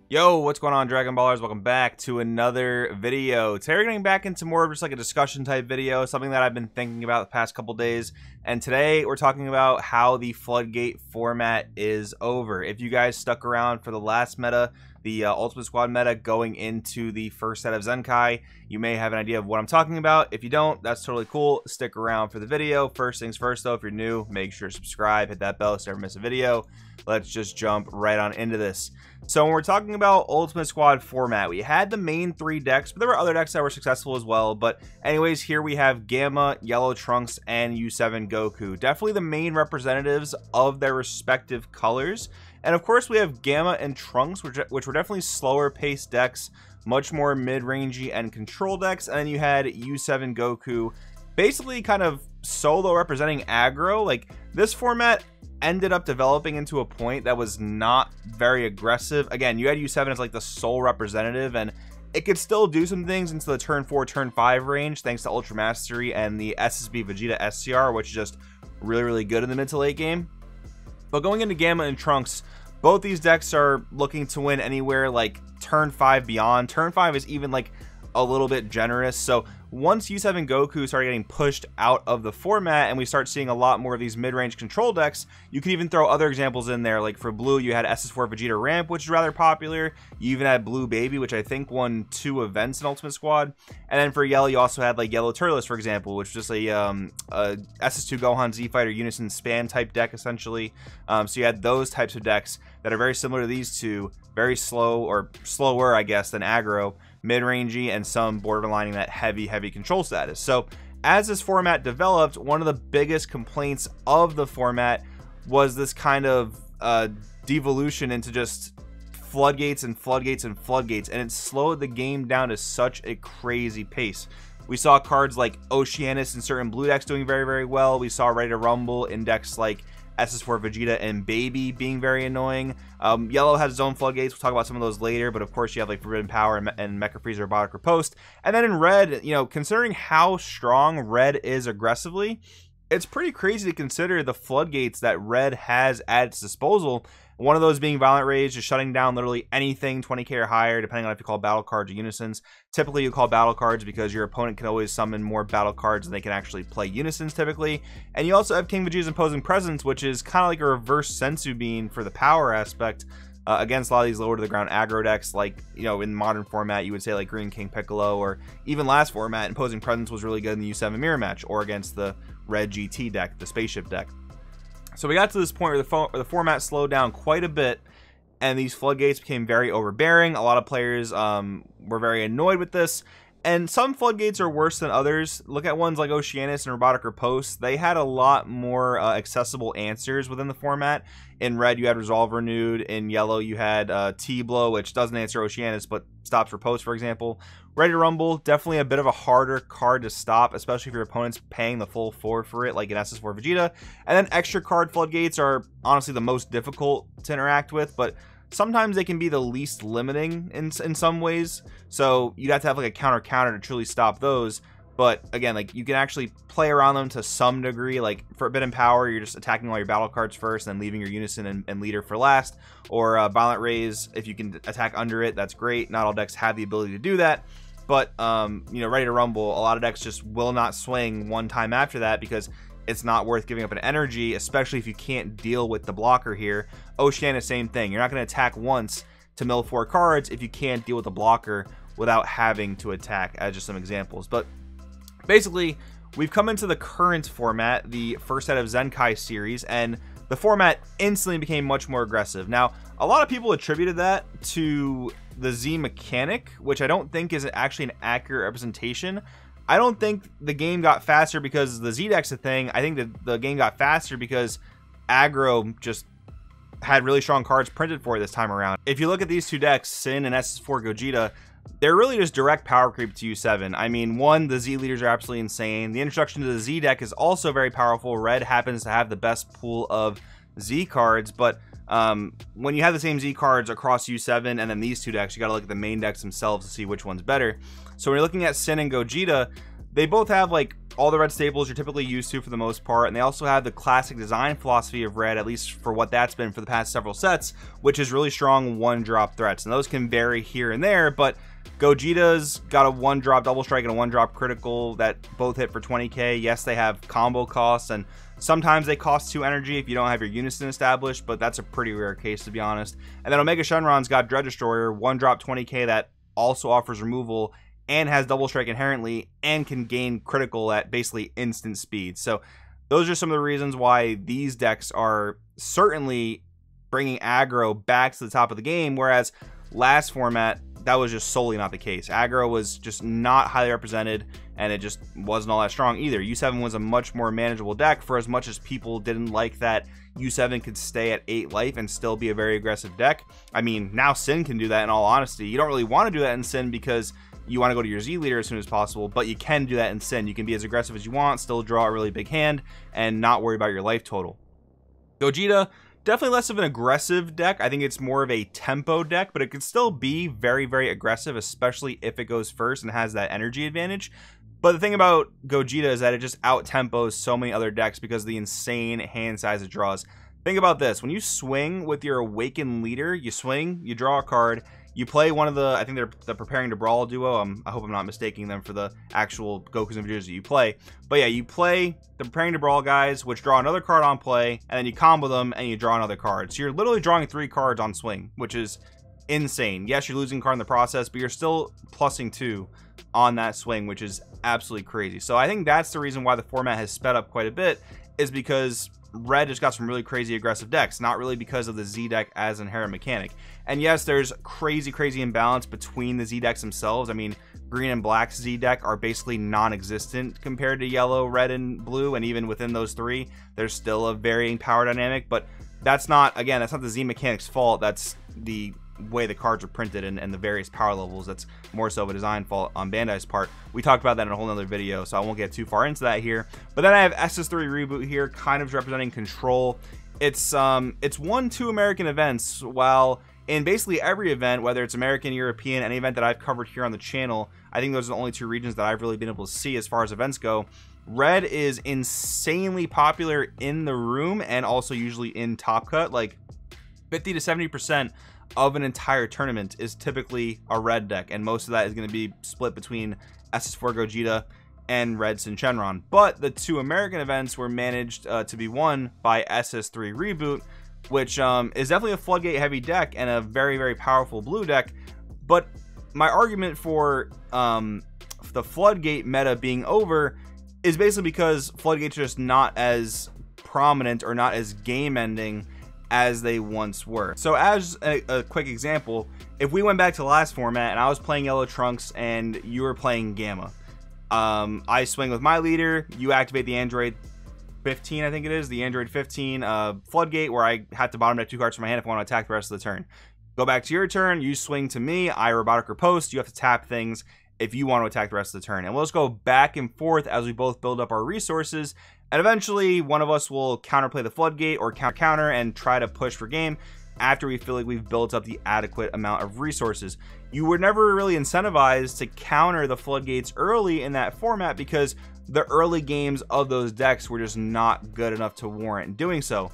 Yo, what's going on, Dragon Ballers? Welcome back to another video. Today we're getting back into more of just like a discussion type video, something that I've been thinking about the past couple days. And today we're talking about how the Floodgate format is over. If you guys stuck around for the last meta, the Ultimate Squad meta going into the first set of Zenkai, you may have an idea of what I'm talking about. If you don't, that's totally cool. Stick around for the video. First things first though, if you're new, make sure to subscribe, hit that bell so you never miss a video. Let's just jump right on into this. So when we're talking about Ultimate Squad format, we had the main three decks, but there were other decks that were successful as well. But anyways, here we have Gamma, Yellow Trunks, and U7 Goku. Definitely the main representatives of their respective colors. And of course, we have Gamma and Trunks, which were definitely slower paced decks, much more mid-rangey and control decks. And then you had U7 Goku, basically kind of solo representing aggro. Like, this format ended up developing into a point that was not very aggressive. Again, you had U7 as like the sole representative, and it could still do some things into the turn 4, turn 5 range thanks to Ultra Mastery and the SSB Vegeta SCR, which is just really good in the mid to late game. But going into Gamma and Trunks, both these decks are looking to win anywhere like turn 5 beyond. Turn 5 is even like a little bit generous. So once U7 Goku started getting pushed out of the format and we start seeing a lot more of these mid-range control decks, you could even throw other examples in there. Like for blue, you had SS4 Vegeta Ramp, which is rather popular. You even had Blue Baby, which I think won 2 events in Ultimate Squad. And then for yellow, you also had like Yellow Turles, for example, which was just a SS2 Gohan Z Fighter Unison Span type deck, essentially. So you had those types of decks that are very similar to these two, very slow, or slower, I guess, than aggro, mid-rangey, and some borderlining that heavy control status. So as this format developed, one of the biggest complaints of the format was this kind of devolution into just floodgates and floodgates and floodgates, and it slowed the game down to such a crazy pace. We saw cards like Oceanus in certain blue decks doing very well. We saw Ready to Rumble in decks like SS4 Vegeta and Baby being very annoying. Yellow has its own floodgates. We'll talk about some of those later, but of course you have like Forbidden Power and Mecha Freezer Robotic Riposte. And then in red, you know, considering how strong red is aggressively, it's pretty crazy to consider the floodgates that red has at its disposal. One of those being Violent Rage, just shutting down literally anything 20k or higher, depending on if you call battle cards or unisons. Typically, you call battle cards because your opponent can always summon more battle cards than they can actually play unisons typically. And you also have King Vegeta's Imposing Presence, which is kind of like a reverse Senzu Bean for the power aspect against a lot of these lower to the ground aggro decks. Like, you know, in modern format, you would say like Green King Piccolo, or even last format, Imposing Presence was really good in the U7 mirror match, or against the red GT deck, the spaceship deck. So we got to this point where the format slowed down quite a bit, and these floodgates became very overbearing. A lot of players were very annoyed with this, and some floodgates are worse than others. Look at ones like Oceanus and Robotic Riposte. They had a lot more accessible answers within the format. In red, you had Resolve Renewed. In yellow, you had T-Blow, which doesn't answer Oceanus, but stops Riposte, for example. Ready to Rumble, definitely a bit of a harder card to stop, especially if your opponent's paying the full 4 for it, like an SS4 Vegeta. And then extra card floodgates are honestly the most difficult to interact with, but sometimes they can be the least limiting in some ways. So you'd have to have like a counter to truly stop those. But again, like, you can actually play around them to some degree. Like Forbidden Power, you're just attacking all your battle cards first and then leaving your Unison and Leader for last. Or Violent Raise, if you can attack under it, that's great. Not all decks have the ability to do that. But, you know, Ready to Rumble, a lot of decks just will not swing one time after that because it's not worth giving up an energy, especially if you can't deal with the blocker here. Oceania, same thing. You're not going to attack once to mill 4 cards if you can't deal with the blocker without having to attack, as just some examples. But basically, we've come into the current format, the first set of Zenkai series, and the format instantly became much more aggressive. Now, a lot of people attributed that to the Z mechanic, which I don't think is actually an accurate representation. I don't think the game got faster because the Z deck's a thing. I think that the game got faster because aggro just had really strong cards printed for it this time around. If you look at these two decks, Sin and SS4 Gogeta, they're really just direct power creep to U7. I mean, one, the Z leaders are absolutely insane. The introduction to the Z deck is also very powerful. Red happens to have the best pool of Z cards, but when you have the same Z cards across U7 and then these two decks, you got to look at the main decks themselves to see which one's better. So when you're looking at Sin and Gogeta, they both have like all the red staples you're typically used to for the most part, and they also have the classic design philosophy of red, at least for what that's been for the past several sets, which is really strong one-drop threats. And those can vary here and there, but Gogeta's got a one-drop double strike and a one-drop critical that both hit for 20k. Yes, they have combo costs, and sometimes they cost 2 energy if you don't have your unison established, but that's a pretty rare case, to be honest. And then Omega Shenron's got Dread Destroyer, one-drop 20k that also offers removal and has double strike inherently and can gain critical at basically instant speed. So those are some of the reasons why these decks are certainly bringing aggro back to the top of the game, whereas last format, that was just solely not the case. Aggro was just not highly represented, and it just wasn't all that strong either. U7 was a much more manageable deck, for as much as people didn't like that U7 could stay at 8 life and still be a very aggressive deck. I mean, now Sin can do that, in all honesty. You don't really want to do that in Sin because you want to go to your Z leader as soon as possible, but you can do that in Sin. You can be as aggressive as you want, still draw a really big hand, and not worry about your life total. Gogeta, definitely less of an aggressive deck. I think it's more of a tempo deck, but it can still be very, very aggressive, especially if it goes first and has that energy advantage. But the thing about Gogeta is that it just out-tempos so many other decks because of the insane hand size it draws. Think about this. When you swing with your Awakened leader, you swing, you draw a card, you play one of the, I think they're the Preparing to Brawl duo. I hope I'm not mistaking them for the actual Gokus and Vegetas that you play. But yeah, you play the Preparing to Brawl guys, which draw another card on play, and then you combo them and you draw another card. So you're literally drawing 3 cards on swing, which is insane. Yes, you're losing a card in the process, but you're still plussing 2 on that swing, which is absolutely crazy. So I think that's the reason why the format has sped up quite a bit, is because Red has got some really crazy aggressive decks, not really because of the Z deck as an inherent mechanic. And yes, there's crazy imbalance between the Z decks themselves. I mean, Green and Black's Z deck are basically non-existent compared to Yellow, Red, and Blue, and even within those 3, there's still a varying power dynamic, but that's not, again, that's not the Z mechanic's fault. That's the way the cards are printed and the various power levels. That's more so of a design fault on Bandai's part. We talked about that in a whole nother video, so I won't get too far into that here. But then I have SS3 Reboot here, kind of representing control. It's won 2 American events, while in basically every event, whether it's American, European, any event that I've covered here on the channel, I think those are the only 2 regions that I've really been able to see as far as events go. Red is insanely popular in the room and also usually in Top Cut. Like 50 to 70% of an entire tournament is typically a red deck, and most of that is going to be split between SS4 Gogeta and Red Sin Shenron. But the 2 American events were managed to be won by SS3 Reboot, which is definitely a Floodgate heavy deck and a very powerful blue deck. But my argument for the Floodgate meta being over is basically because Floodgates are just not as prominent or not as game ending as they once were. So as a quick example, if we went back to the last format and I was playing Yellow Trunks and you were playing Gamma, I swing with my leader, you activate the Android 15, I think it is, the Android 15 Floodgate, where I had to bottom deck 2 cards from my hand if I want to attack the rest of the turn. Go back to your turn, you swing to me, I Robotic Riposte, you have to tap things if you want to attack the rest of the turn. And we'll just go back and forth as we both build up our resources, and eventually one of us will counterplay the Floodgate or counter and try to push for game after we feel like we've built up the adequate amount of resources. You were never really incentivized to counter the Floodgates early in that format because the early games of those decks were just not good enough to warrant doing so.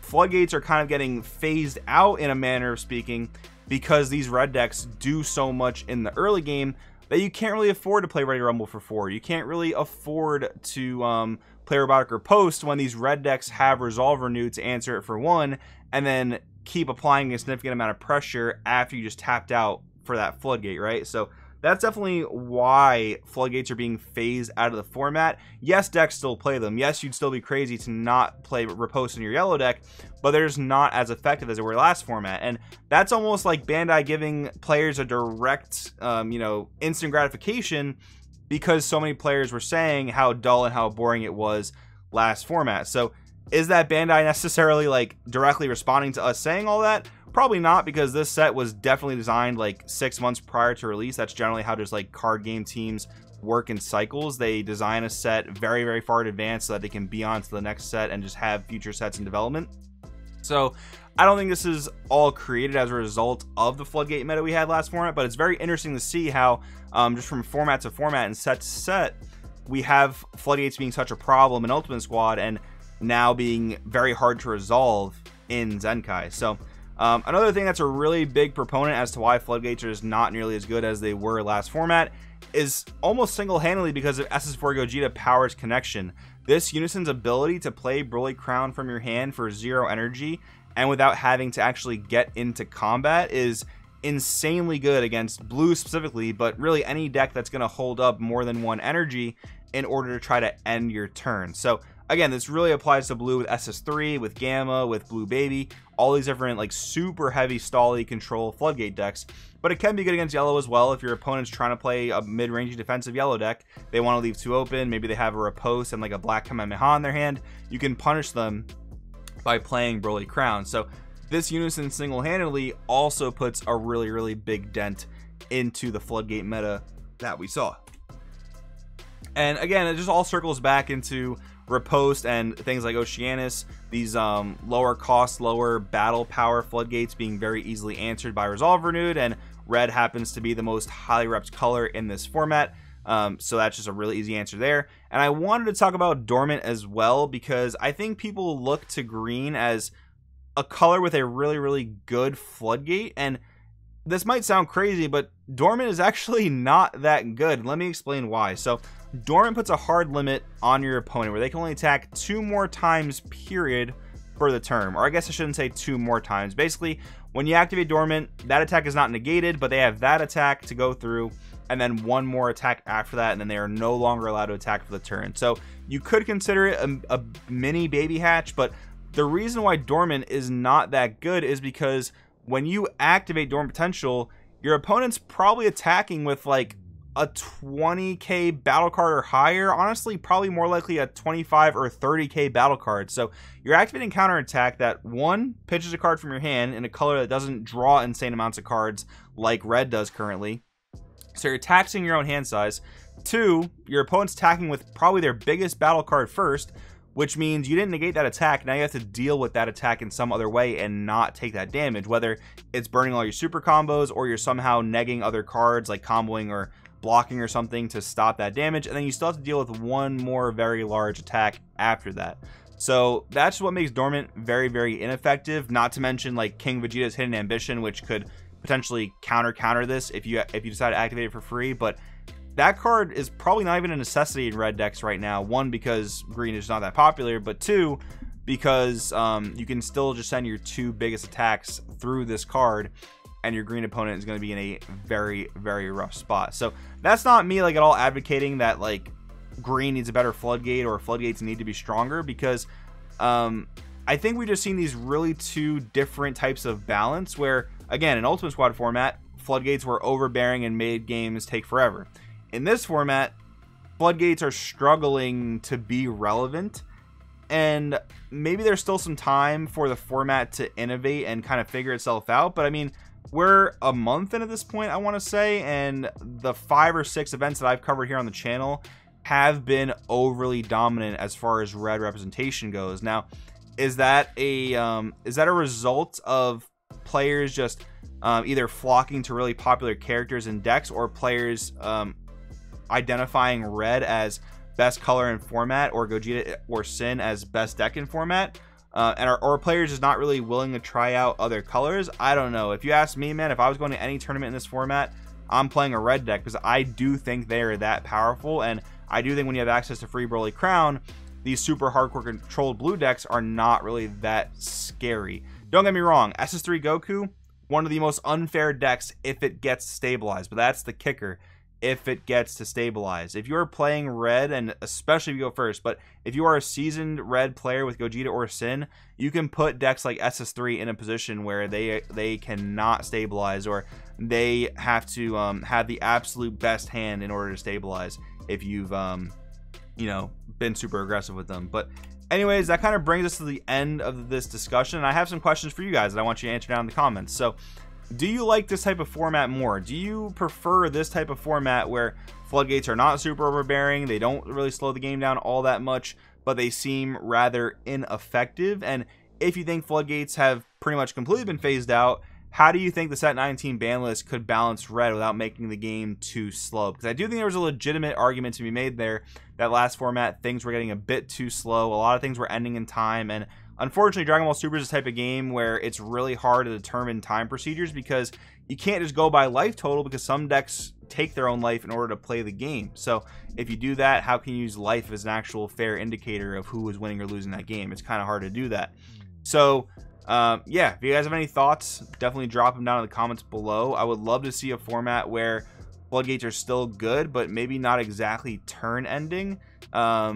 Floodgates are kind of getting phased out in a manner of speaking because these red decks do so much in the early game that you can't really afford to play Ready Rumble for 4. You can't really afford to play Robotic Riposte when these red decks have Resolve Renew to answer it for 1, and then keep applying a significant amount of pressure after you just tapped out for that Floodgate, right? So that's definitely why Floodgates are being phased out of the format. Yes, decks still play them. Yes, you'd still be crazy to not play Riposte in your yellow deck, but they're just not as effective as they were last format. And that's almost like Bandai giving players a direct, instant gratification, because so many players were saying how dull and how boring it was last format. So is that Bandai necessarily like directly responding to us saying all that? Probably not, because this set was definitely designed like 6 months prior to release. That's generally how just like card game teams work in cycles. They design a set very far in advance so that they can be on to the next set and just have future sets in development. So I don't think this is all created as a result of the Floodgate meta we had last format, but it's very interesting to see how just from format to format and set to set, we have Floodgates being such a problem in Ultimate Squad and now being very hard to resolve in Zenkai. So another thing that's a really big proponent as to why Floodgates are just not nearly as good as they were last format is almost single-handedly because of SS4 Gogeta Power's connection. This Unison's ability to play Broly Crown from your hand for 0 energy and without having to actually get into combat is insanely good against blue specifically, but really any deck that's going to hold up more than 1 energy in order to try to end your turn. So again, this really applies to blue with SS3, with Gamma, with Blue Baby, all these different like super heavy stally control Floodgate decks. But it can be good against yellow as well if your opponent's trying to play a mid-range defensive yellow deck. They want to leave 2 open, maybe they have a Riposte and like a Black Kamehameha in their hand. You can punish them by playing Broly Crown. So this Unison single-handedly also puts a really big dent into the Floodgate meta that we saw. And again, it just all circles back into Riposte and things like Oceanus, these lower cost, lower battle power Floodgates being very easily answered by Resolve Renewed, and red happens to be the most highly repped color in this format. So that's just a really easy answer there. And I wanted to talk about Dormant as well, because I think people look to green as a color with a really good Floodgate, and this might sound crazy, but Dormant is actually not that good. Let me explain why. So Dormant puts a hard limit on your opponent where they can only attack 2 more times period for the turn, or I guess I shouldn't say 2 more times. Basically, when you activate Dormant, that attack is not negated, but they have that attack to go through and then 1 more attack after that, and then they are no longer allowed to attack for the turn. So you could consider it a mini baby hatch, but the reason why Dormant is not that good is because when you activate Dormant Potential, your opponent's probably attacking with like a 20k battle card or higher. Honestly, probably more likely a 25 or 30k battle card. So you're activating counterattack that 1 pitches a card from your hand in a color that doesn't draw insane amounts of cards like red does currently. So you're taxing your own hand size. 2, your opponent's attacking with probably their biggest battle card first, which means you didn't negate that attack. Now you have to deal with that attack in some other way and not take that damage, whether it's burning all your super combos or you're somehow negging other cards like comboing or blocking or something to stop that damage, and then you still have to deal with 1 more very large attack after that. So that's what makes Dormant very ineffective, not to mention like King Vegeta's Hidden Ambition, which could potentially counter this if you decide to activate it for free. But that card is probably not even a necessity in red decks right now. 1, because green is not that popular, but 2, because you can still just send your 2 biggest attacks through this card, and your green opponent is going to be in a very rough spot. So that's not me like at all advocating that like green needs a better Floodgate or Floodgates need to be stronger, because I think we've just seen these really 2 different types of balance where, again, in Ultimate Squad format, Floodgates were overbearing and made games take forever. In this format, Floodgates are struggling to be relevant, and maybe there's still some time for the format to innovate and kind of figure itself out. But I mean, we're a month in at this point, I want to say, and the 5 or 6 events that I've covered here on the channel have been overly dominant as far as red representation goes. Now, is that a result of players just either flocking to really popular characters and decks, or players identifying red as best color in format, or Gogeta or Sin as best deck in format, or players just not really willing to try out other colors? I don't know. If you ask me, man, if I was going to any tournament in this format, I'm playing a red deck, because I do think they are that powerful, and I do think when you have access to free Broly Crown, these super hardcore controlled blue decks are not really that scary. Don't get me wrong, SS3 Goku, one of the most unfair decks if it gets stabilized, but that's the kicker. If it gets to stabilize. If you're playing red, and especially if you go first, but if you are a seasoned red player with Gogeta or Sin, you can put decks like SS3 in a position where they cannot stabilize, or they have to have the absolute best hand in order to stabilize if you've you know, been super aggressive with them. But anyways, that kind of brings us to the end of this discussion, and I have some questions for you guys that I want you to answer down in the comments. So do you like this type of format more? Do you prefer this type of format where Floodgates are not super overbearing, they don't really slow the game down all that much, but they seem rather ineffective? And if you think Floodgates have pretty much completely been phased out, how do you think the set 19 ban list could balance red without making the game too slow? Because I do think there was a legitimate argument to be made there that last format things were getting a bit too slow. A lot of things were ending in time, and unfortunately Dragon Ball Super is the type of game where it's really hard to determine time procedures because you can't just go by life total, because some decks take their own life in order to play the game. So if you do that, how can you use life as an actual fair indicator of who is winning or losing that game? It's kind of hard to do that. So yeah, if you guys have any thoughts, definitely drop them down in the comments below. I would love to see a format where floodgates are still good, but maybe not exactly turn ending. I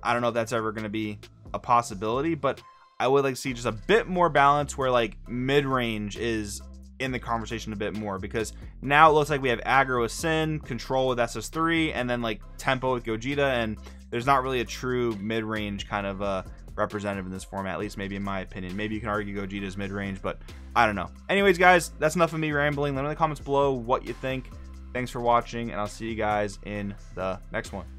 don't know if that's ever going to be a possibility, but I would like to see just a bit more balance where like mid-range is in the conversation a bit more, because now it looks like we have aggro with Sin, control with SS3, and then like tempo with Gogeta, and there's not really a true mid-range kind of representative in this format, at least maybe in my opinion. Maybe you can argue Gogeta's mid-range, but I don't know. Anyways, guys, that's enough of me rambling. Let me know in the comments below what you think. Thanks for watching, and I'll see you guys in the next one.